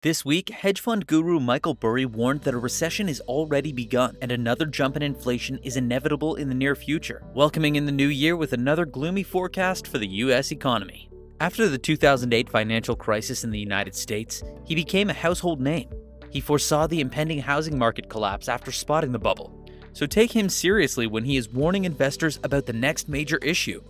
This week, hedge fund guru Michael Burry warned that a recession is already begun and another jump in inflation is inevitable in the near future, welcoming in the new year with another gloomy forecast for the US economy. After the 2008 financial crisis in the United States, he became a household name. He foresaw the impending housing market collapse after spotting the bubble. So take him seriously when he is warning investors about the next major issue.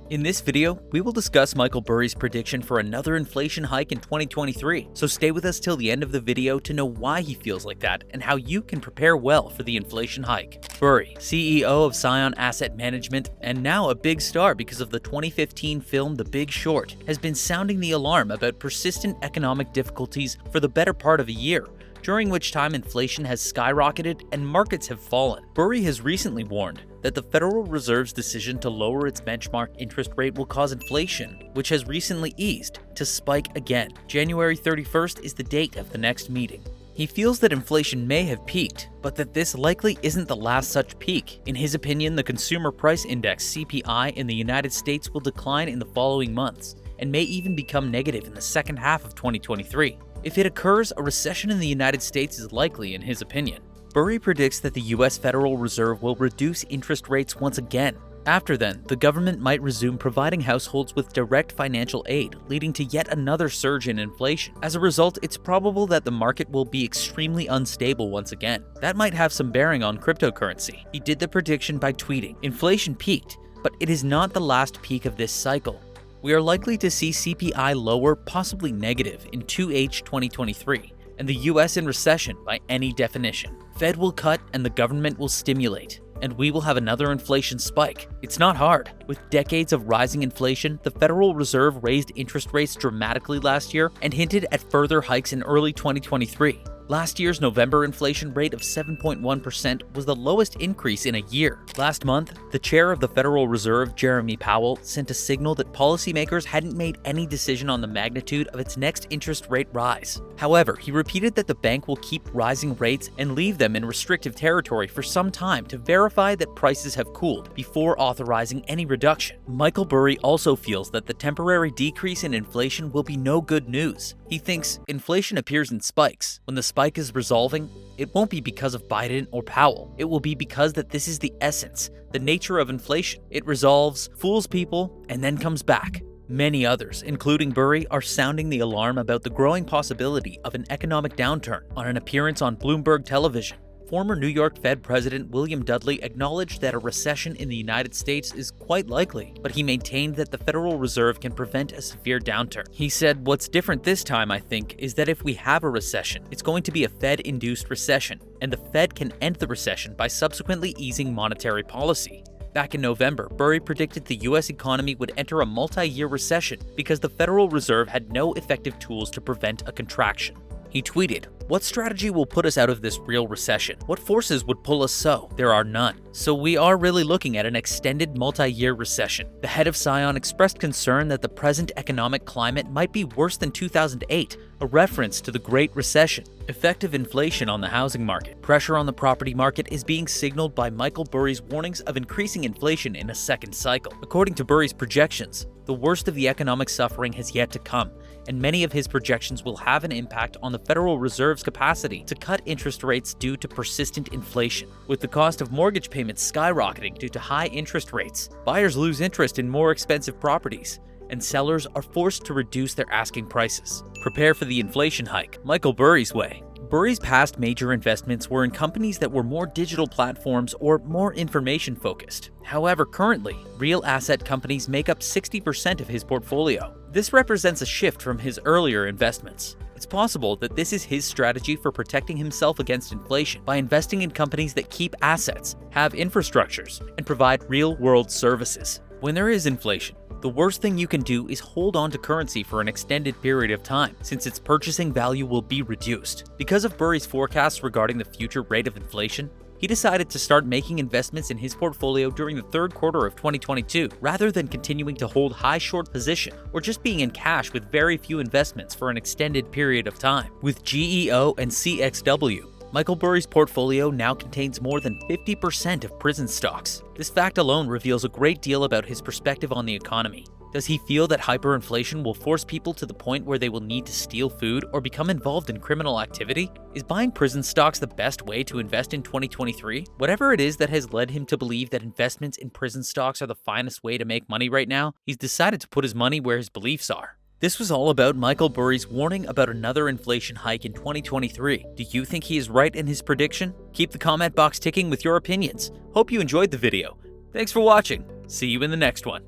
In this video, we will discuss Michael Burry's prediction for another inflation hike in 2023, so stay with us till the end of the video to know why he feels like that and how you can prepare well for the inflation hike. Burry, CEO of Scion Asset Management and now a big star because of the 2015 film The Big Short, has been sounding the alarm about persistent economic difficulties for the better part of a year, during which time inflation has skyrocketed and markets have fallen. Burry has recently warned that the Federal Reserve's decision to lower its benchmark interest rate will cause inflation, which has recently eased, to spike again. January 31st is the date of the next meeting. He feels that inflation may have peaked, but that this likely isn't the last such peak. In his opinion, the Consumer Price Index (CPI) in the United States will decline in the following months, and may even become negative in the second half of 2023. If it occurs, a recession in the United States is likely, in his opinion. Burry predicts that the US Federal Reserve will reduce interest rates once again. After then, the government might resume providing households with direct financial aid, leading to yet another surge in inflation. As a result, it's probable that the market will be extremely unstable once again. That might have some bearing on cryptocurrency. He did the prediction by tweeting, "Inflation peaked, but it is not the last peak of this cycle. We are likely to see CPI lower, possibly negative, in 2H 2023, and the US in recession by any definition. Fed will cut and the government will stimulate, and we will have another inflation spike. It's not hard. With decades of rising inflation, the Federal Reserve raised interest rates dramatically last year and hinted at further hikes in early 2023. Last year's November inflation rate of 7.1% was the lowest increase in a year. Last month, the chair of the Federal Reserve, Jeremy Powell, sent a signal that policymakers hadn't made any decision on the magnitude of its next interest rate rise. However, he repeated that the bank will keep rising rates and leave them in restrictive territory for some time to verify that prices have cooled before authorizing any reduction. Michael Burry also feels that the temporary decrease in inflation will be no good news. He thinks inflation appears in spikes. When the spike is resolving, it won't be because of Biden or Powell. It will be because that this is the essence, the nature of inflation. It resolves, fools people, and then comes back. Many others, including Burry, are sounding the alarm about the growing possibility of an economic downturn. On an appearance on Bloomberg television, former New York Fed President William Dudley acknowledged that a recession in the United States is quite likely, but he maintained that the Federal Reserve can prevent a severe downturn. He said, "What's different this time, I think, is that if we have a recession, it's going to be a Fed-induced recession, and the Fed can end the recession by subsequently easing monetary policy." Back in November, Burry predicted the US economy would enter a multi-year recession because the Federal Reserve had no effective tools to prevent a contraction. He tweeted, "What strategy will put us out of this real recession? What forces would pull us so? There are none. So we are really looking at an extended multi-year recession." The head of Scion expressed concern that the present economic climate might be worse than 2008, a reference to the Great Recession. Effective inflation on the housing market. Pressure on the property market is being signaled by Michael Burry's warnings of increasing inflation in a second cycle. According to Burry's projections, the worst of the economic suffering has yet to come, and many of his projections will have an impact on the Federal Reserve's capacity to cut interest rates due to persistent inflation. With the cost of mortgage payments skyrocketing due to high interest rates, buyers lose interest in more expensive properties, and sellers are forced to reduce their asking prices. Prepare for the inflation hike, Michael Burry's way. Burry's past major investments were in companies that were more digital platforms or more information-focused. However, currently, real asset companies make up 60% of his portfolio. This represents a shift from his earlier investments. It's possible that this is his strategy for protecting himself against inflation by investing in companies that keep assets, have infrastructures, and provide real-world services. When there is inflation, the worst thing you can do is hold on to currency for an extended period of time, since its purchasing value will be reduced. Because of Burry's forecasts regarding the future rate of inflation, he decided to start making investments in his portfolio during the third quarter of 2022, rather than continuing to hold high short position or just being in cash with very few investments for an extended period of time. With GEO and CXW, Michael Burry's portfolio now contains more than 50% of prison stocks. This fact alone reveals a great deal about his perspective on the economy. Does he feel that hyperinflation will force people to the point where they will need to steal food or become involved in criminal activity? Is buying prison stocks the best way to invest in 2023? Whatever it is that has led him to believe that investments in prison stocks are the finest way to make money right now, he's decided to put his money where his beliefs are. This was all about Michael Burry's warning about another inflation hike in 2023. Do you think he is right in his prediction? Keep the comment box ticking with your opinions. Hope you enjoyed the video. Thanks for watching. See you in the next one.